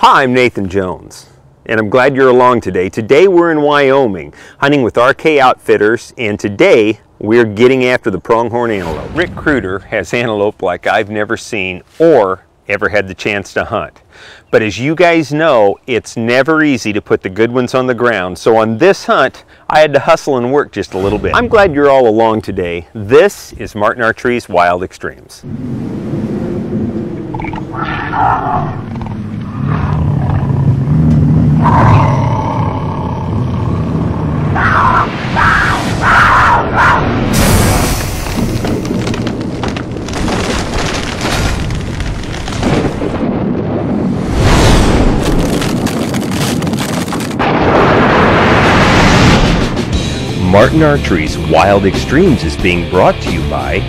Hi, I'm Nathan Jones, and I'm glad you're along today. Today we're in Wyoming, hunting with RK Outfitters, and today we're getting after the pronghorn antelope. Rick Kruder has antelope like I've never seen or ever had the chance to hunt. But as you guys know, it's never easy to put the good ones on the ground, so on this hunt, I had to hustle and work just a little bit. I'm glad you're all along today. This is Martin Archery's Wild Extremes. Martin Archery's Wild Extremes is being brought to you by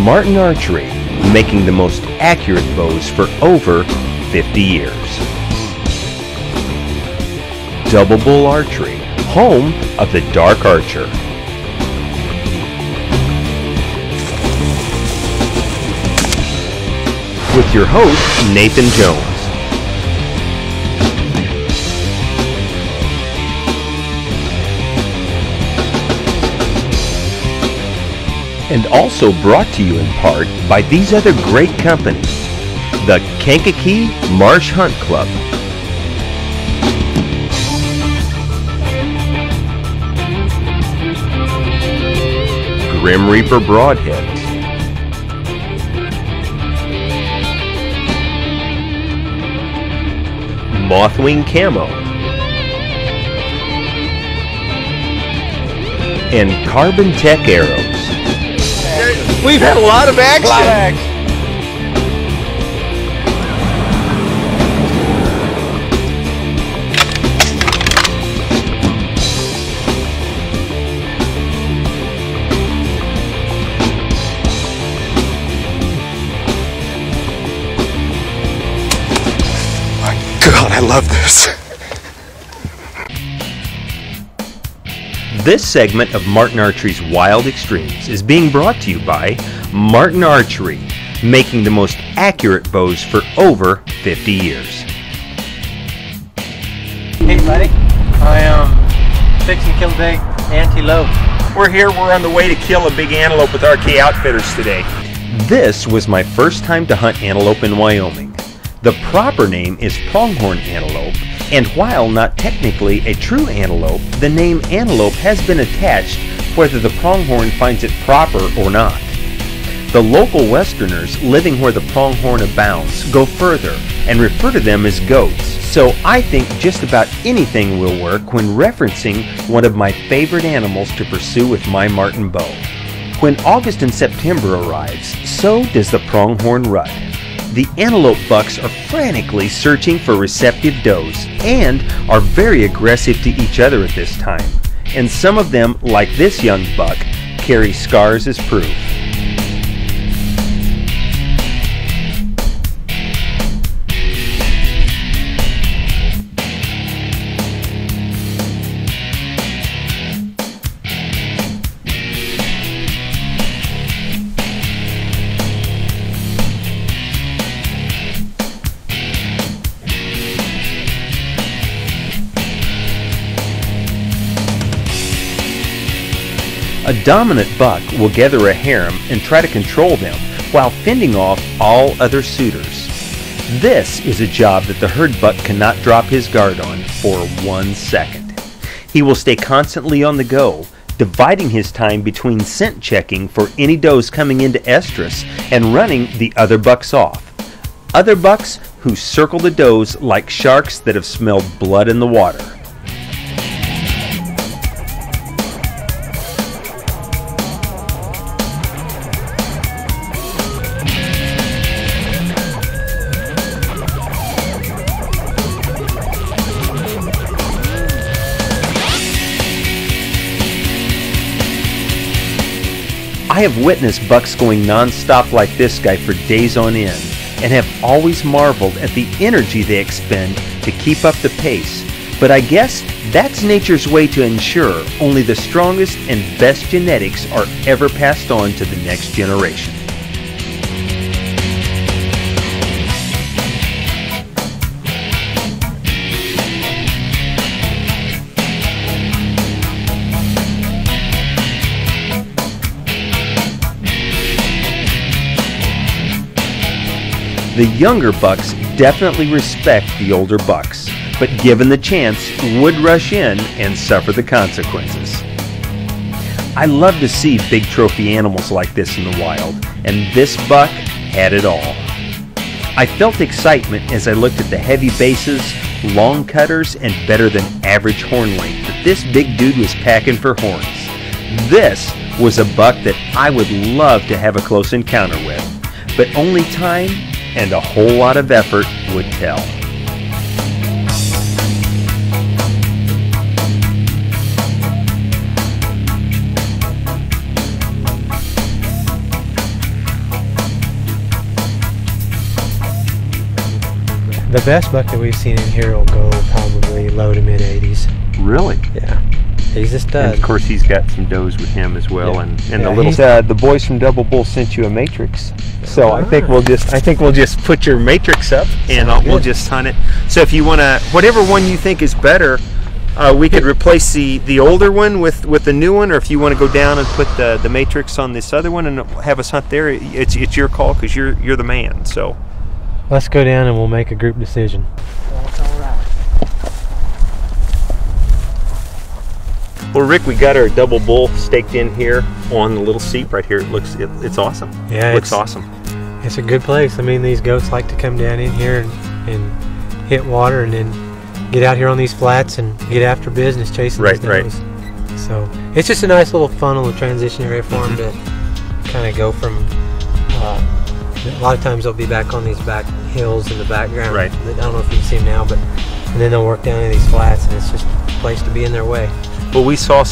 Martin Archery, making the most accurate bows for over 50 years. Double Bull Archery, home of the Dark Archer. With your host, Nathan Jones. And also brought to you in part by these other great companies: the Kankakee Marsh Hunt Club, Grim Reaper Broadheads, Mothwing Camo, and Carbon Tech Arrows. We've had a lot of action. My God, I love this. This segment of Martin Archery's Wild Extremes is being brought to you by Martin Archery, making the most accurate bows for over 50 years. Hey buddy, I am fixing to kill a big antelope. We're on the way to kill a big antelope with RK Outfitters today. This was my first time to hunt antelope in Wyoming. The proper name is pronghorn antelope, and while not technically a true antelope, the name antelope has been attached whether the pronghorn finds it proper or not. The local Westerners living where the pronghorn abounds go further and refer to them as goats, so I think just about anything will work when referencing one of my favorite animals to pursue with my Martin bow. When August and September arrives, so does the pronghorn rut. The antelope bucks are frantically searching for receptive does and are very aggressive to each other at this time. And some of them, like this young buck, carry scars as proof. A dominant buck will gather a harem and try to control them while fending off all other suitors. This is a job that the herd buck cannot drop his guard on for 1 second. He will stay constantly on the go, dividing his time between scent checking for any does coming into estrus and running the other bucks off. Other bucks who circle the does like sharks that have smelled blood in the water. I have witnessed bucks going non-stop like this guy for days on end, and have always marveled at the energy they expend to keep up the pace. But I guess that's nature's way to ensure only the strongest and best genetics are ever passed on to the next generation. The younger bucks definitely respect the older bucks, but given the chance, would rush in and suffer the consequences. I love to see big trophy animals like this in the wild, and this buck had it all. I felt excitement as I looked at the heavy bases, long cutters, and better than average horn length that this big dude was packing for horns. This was a buck that I would love to have a close encounter with, but only time and a whole lot of effort would tell. The best buck that we've seen in here will go probably low to mid 80s. Really? Yeah. He's a stud. And of course he's got some does with him as well, Yeah. and Yeah, the little the boys from Double Bull sent you a matrix. So I think we'll just put your matrix up and we'll just hunt it. So if you want to, whatever one you think is better, we could replace the older one with the new one, or if you want to go down and put the matrix on this other one and have us hunt there, it's your call because you're the man. So let's go down and we'll make a group decision. That's all right. Well, Rick, we got our Double Bull staked in here on the little seat right here. It's awesome. Yeah, it looks awesome. It's a good place. I mean, these goats like to come down in here and hit water and then get out here on these flats and get after business chasing these does. So it's just a nice little fun little transition area for them to kind of go from. A lot of times they'll be back on these back hills in the background. Right. I don't know if you can see them now, but and then they'll work down in these flats, and it's just a place to be in their way. Well, we saw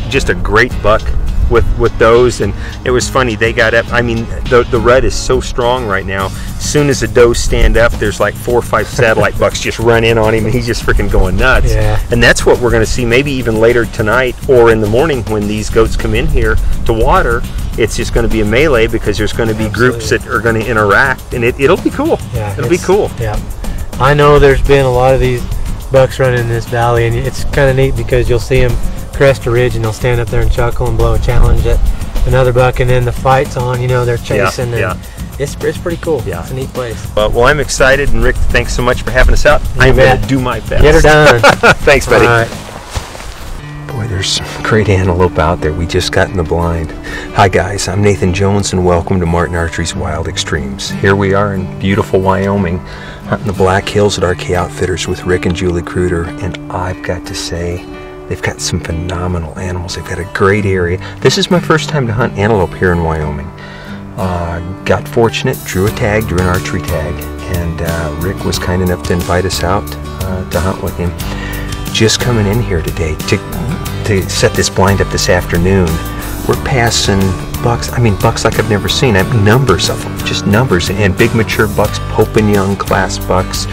just a great buck with those, and it was funny. They got up. I mean, the rut is so strong right now. As soon as the does stand up, there's like 4 or 5 satellite bucks just run in on him, and he's just freaking going nuts. Yeah. And that's what we're going to see maybe even later tonight or in the morning when these goats come in here to water. It's just going to be a melee because there's going to be groups that are going to interact, and it'll be cool. Yeah, it'll be cool. Yeah. I know there's been a lot of these bucks running in this valley, and it's kind of neat because you'll see them crest a ridge and they'll stand up there and chuckle and blow a challenge at another buck, and then the fight's on, you know, they're chasing. Yeah. It's pretty cool. Yeah. It's a neat place. Well, I'm excited, and Rick, thanks so much for having us out. I'm going to do my best. Get her done. Thanks, buddy. All right. Boy, there's some great antelope out there. We just got in the blind. Hi guys, I'm Nathan Jones and welcome to Martin Archery's Wild Extremes. Here we are in beautiful Wyoming, hunting the Black Hills at RK Outfitters with Rick and Julie Kruder, and I've got to say, they've got some phenomenal animals. They've got a great area. This is my first time to hunt antelope here in Wyoming. Got fortunate, drew an archery tag, and Rick was kind enough to invite us out to hunt with him. Just coming in here today to set this blind up this afternoon, we're passing bucks. I mean, bucks like I've never seen. I mean, numbers of them, just numbers, and big mature bucks, Pope and Young class bucks,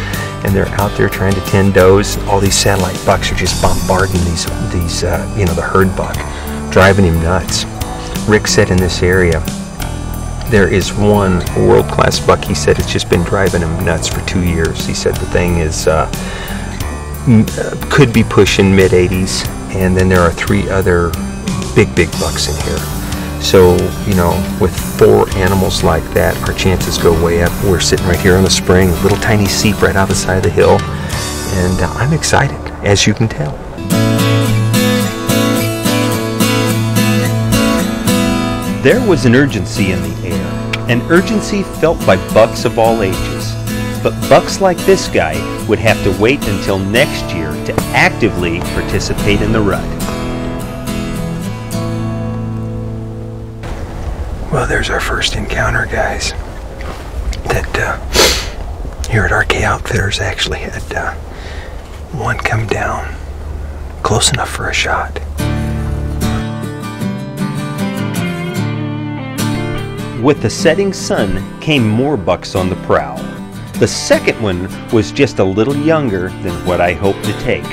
and they're out there trying to tend does. All these satellite bucks are just bombarding these you know, the herd buck, driving him nuts. Rick said in this area there is one world-class buck. He said it's just been driving him nuts for 2 years. He said the thing is could be pushing mid-80s, and then there are 3 other big bucks in here. So, you know, with 4 animals like that, our chances go way up. We're sitting right here on the spring, a little tiny seep right out the side of the hill, and I'm excited, as you can tell. There was an urgency in the air, an urgency felt by bucks of all ages. But bucks like this guy would have to wait until next year to actively participate in the rut. Well, there's our first encounter, guys. That here at RK Outfitters actually had one come down close enough for a shot. With the setting sun came more bucks on the prowl. The second one was just a little younger than what I hoped to take,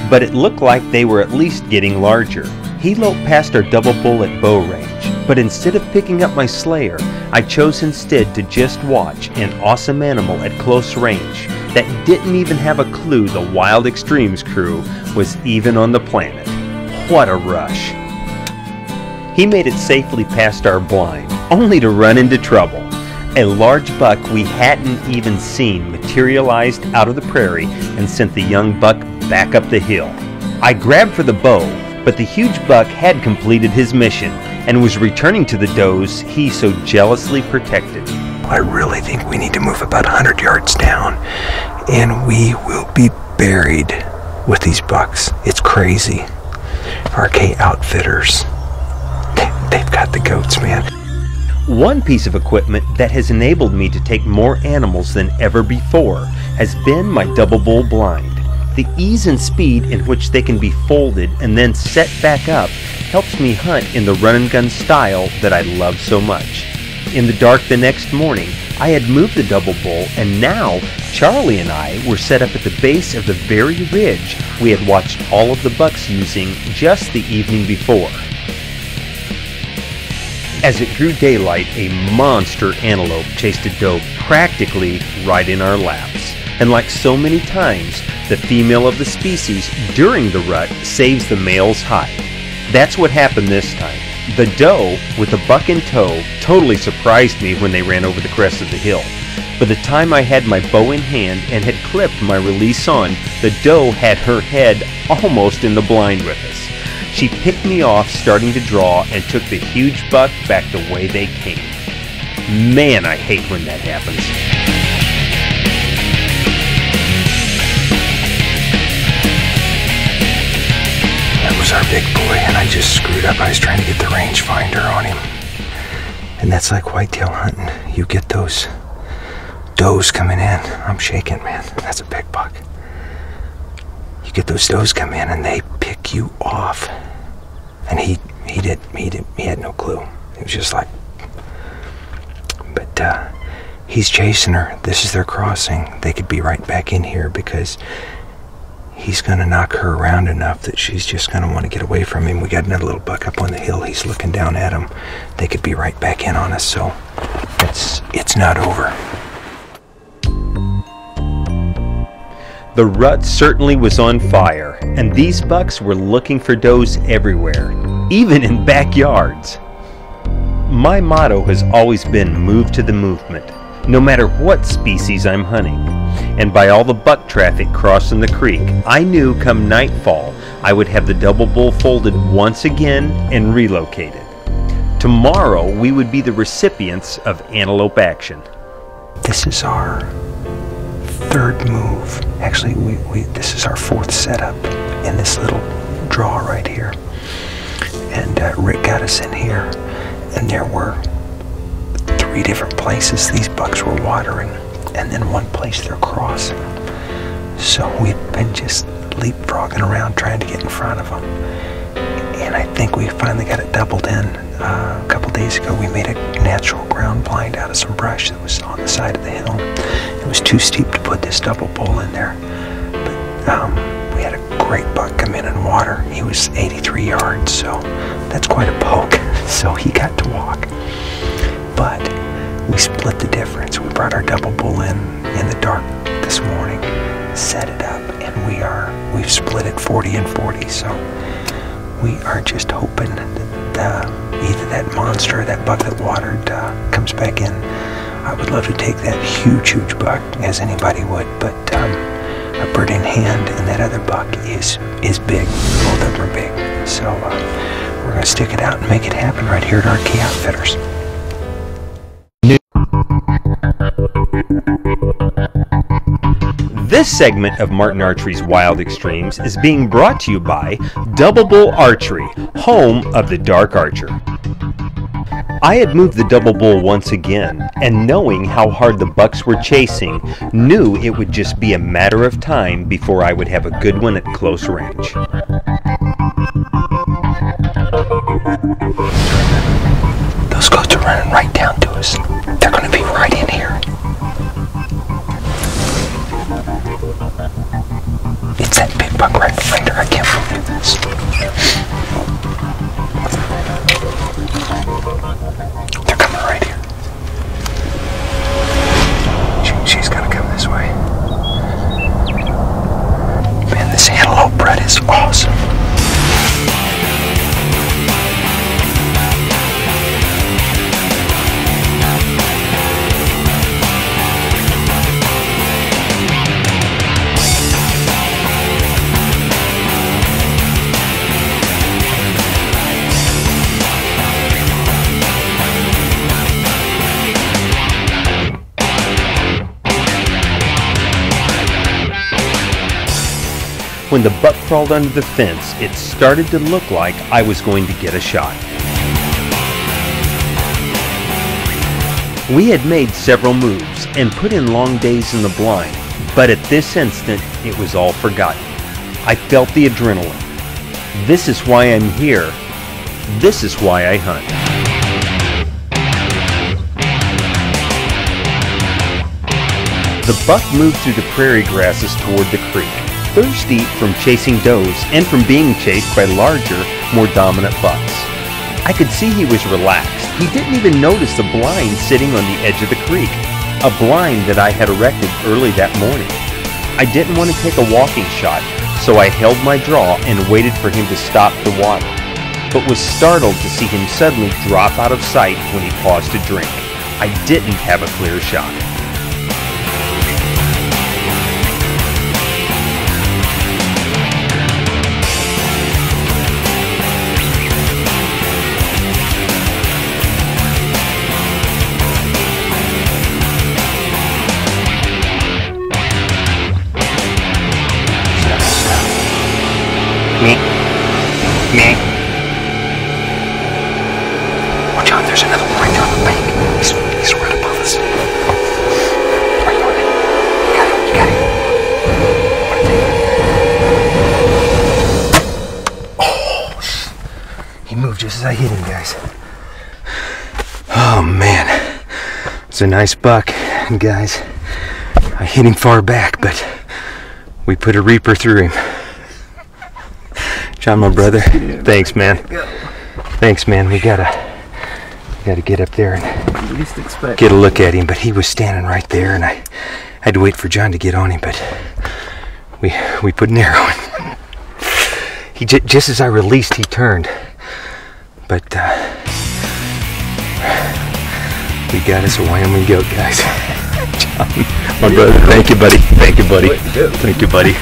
but it looked like they were at least getting larger. He loped past our Double Bull at bow range, but instead of picking up my slayer, I chose instead to just watch an awesome animal at close range that didn't even have a clue the Wild Extremes crew was even on the planet. What a rush! He made it safely past our blind, only to run into trouble. A large buck we hadn't even seen materialized out of the prairie and sent the young buck back up the hill. I grabbed for the bow, but the huge buck had completed his mission and was returning to the does he so jealously protected. I really think we need to move about 100 yards down, and we will be buried with these bucks. It's crazy. RK Outfitters, they've got the goats, man. One piece of equipment that has enabled me to take more animals than ever before has been my double bull blind. The ease and speed in which they can be folded and then set back up helps me hunt in the run and gun style that I love so much. In the dark the next morning, I had moved the double bull, and now Charlie and I were set up at the base of the very ridge we had watched all of the bucks using just the evening before. As it grew daylight, a monster antelope chased a doe practically right in our laps. And like so many times, the female of the species during the rut saves the male's hide. That's what happened this time. The doe, with a buck in tow, totally surprised me when they ran over the crest of the hill. By the time I had my bow in hand and had clipped my release on, the doe had her head almost in the blind with us. She picked me off starting to draw and took the huge buck back the way they came. Man, I hate when that happens. That was our big boy, and I just screwed up. I was trying to get the rangefinder on him. And that's like whitetail hunting. You get those does coming in. I'm shaking, man. That's a big buck. You get those does come in and they pick you off. And he had no clue. It was just like, but he's chasing her. This is their crossing. They could be right back in here because he's going to knock her around enough that she's just going to want to get away from him. We got another little buck up on the hill. He's looking down at him. They could be right back in on us, so it's not over. The rut certainly was on fire, and these bucks were looking for does everywhere, even in backyards. My motto has always been move to the movement, no matter what species I'm hunting. And by all the buck traffic crossing the creek, I knew come nightfall I would have the double bull folded once again and relocated. Tomorrow we would be the recipients of antelope action. This is our third move. Actually, this is our fourth setup in this little draw right here. And Rick got us in here, and there were 3 different places these bucks were watering, and then one place they're crossing. So we've been just leapfrogging around trying to get in front of them. And I think we finally got it doubled in. A couple days ago we made a natural ground blind out of some brush that was on the side of the hill. It was too steep to put this double bull in there. But we had a great buck come in and water. He was 83 yards, so that's quite a poke. So he got to walk. But we split the difference. We brought our double bull in the dark this morning, set it up, and we've split it 40 and 40. So we are just hoping that either that monster or that buck that watered comes back in. I would love to take that huge buck, as anybody would, but a bird in hand and that other buck is big. Both of them are big. So we're going to stick it out and make it happen right here at RK Outfitters. This segment of Martin Archery's Wild Extremes is being brought to you by Double Bull Archery, home of the Dark Archer. I had moved the double bull once again, and knowing how hard the bucks were chasing, knew it would just be a matter of time before I would have a good one at close range. Those goats are running right down to us. They're going to be right in here. It's that big buck right behind her. I can't believe this. They're coming right here. She's going to come this way. Man, this antelope bred is awesome. When the buck crawled under the fence, it started to look like I was going to get a shot. We had made several moves and put in long days in the blind, but at this instant, it was all forgotten. I felt the adrenaline. This is why I'm here. This is why I hunt. The buck moved through the prairie grasses toward the creek, thirsty from chasing does and from being chased by larger, more dominant bucks. I could see he was relaxed. He didn't even notice the blind sitting on the edge of the creek, a blind that I had erected early that morning. I didn't want to take a walking shot, so I held my draw and waited for him to stop the water, but was startled to see him suddenly drop out of sight when he paused to drink. I didn't have a clear shot. Me. Watch out, there's another one right there on the bank. He's right above us. Are you on it? You got it. Oh, he moved just as I hit him, guys. Oh man, it's a nice buck, guys. I hit him far back, but we put a reaper through him. John, my brother, thanks, man. Thanks, man. We gotta get up there and get a look at him. But he was standing right there, and I had to wait for John to get on him. But we put an arrow in. He just as I released, he turned. But we got us a Wyoming goat, guys. John, my brother, thank you, buddy. Thank you, buddy. Thank you, buddy.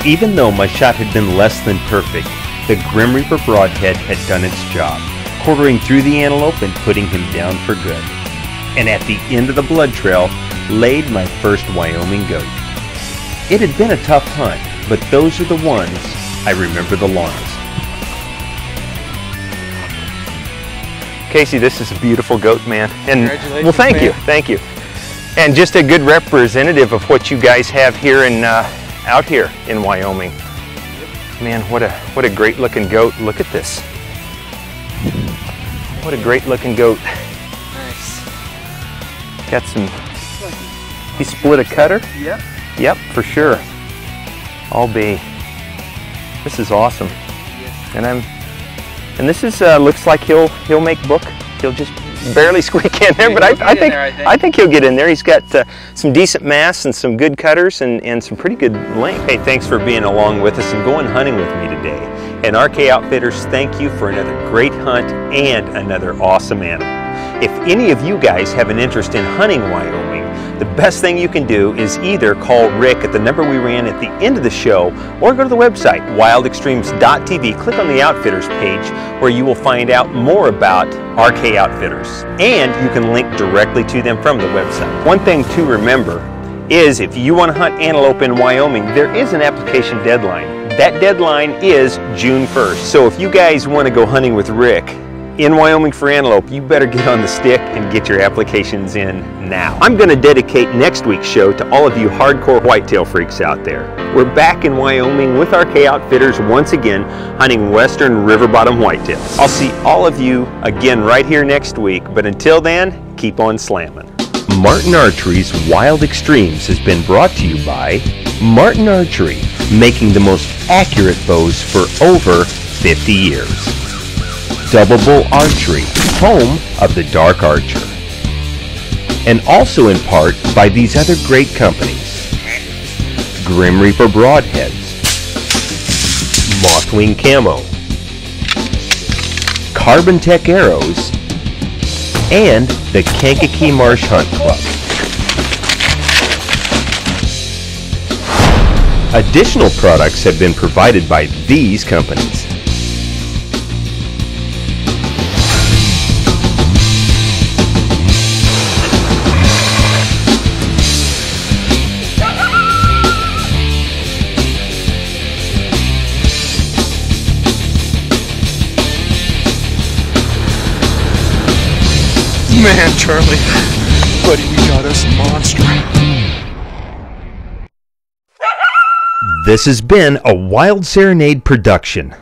Even though my shot had been less than perfect, the Grim Reaper broadhead had done its job, quartering through the antelope and putting him down for good. And at the end of the blood trail, laid my first Wyoming goat. It had been a tough hunt, but those are the ones I remember the longest. Casey, this is a beautiful goat, man. And well, thank you. And just a good representative of what you guys have here in out here in Wyoming. Man, what a great looking goat. Look at this. What a great looking goat. Nice. Got some, he split a cutter? Yep. Yep, for sure. All B. This is awesome. Yes. And this is looks like he'll make book. He'll just barely squeak in there, but I think he'll get in there. He's got some decent mass and some good cutters and some pretty good length. Hey, thanks for being along with us and going hunting with me today. And RK Outfitters, thank you for another great hunt and another awesome animal. If any of you guys have an interest in hunting Wyoming, the best thing you can do is either call Rick at the number we ran at the end of the show, or go to the website, wildextremes.tv. Click on the Outfitters page where you will find out more about RK Outfitters. And you can link directly to them from the website. One thing to remember is if you want to hunt antelope in Wyoming, there is an application deadline. That deadline is June 1st. So if you guys want to go hunting with Rick in Wyoming for antelope, you better get on the stick and get your applications in now. I'm going to dedicate next week's show to all of you hardcore whitetail freaks out there. We're back in Wyoming with RK Outfitters once again, hunting western river bottom whitetails. I'll see all of you again right here next week, but until then, keep on slamming. Martin Archery's Wild Extremes has been brought to you by Martin Archery, making the most accurate bows for over 50 years. Double Bull Archery, home of the Dark Archer. And also in part by these other great companies: Grim Reaper Broadheads, Mothwing Camo, Carbon Tech Arrows, and the Kankakee Marsh Hunt Club. Additional products have been provided by these companies: man, Charlie. Buddy, we got us a monster. This has been a Wild Serenade production.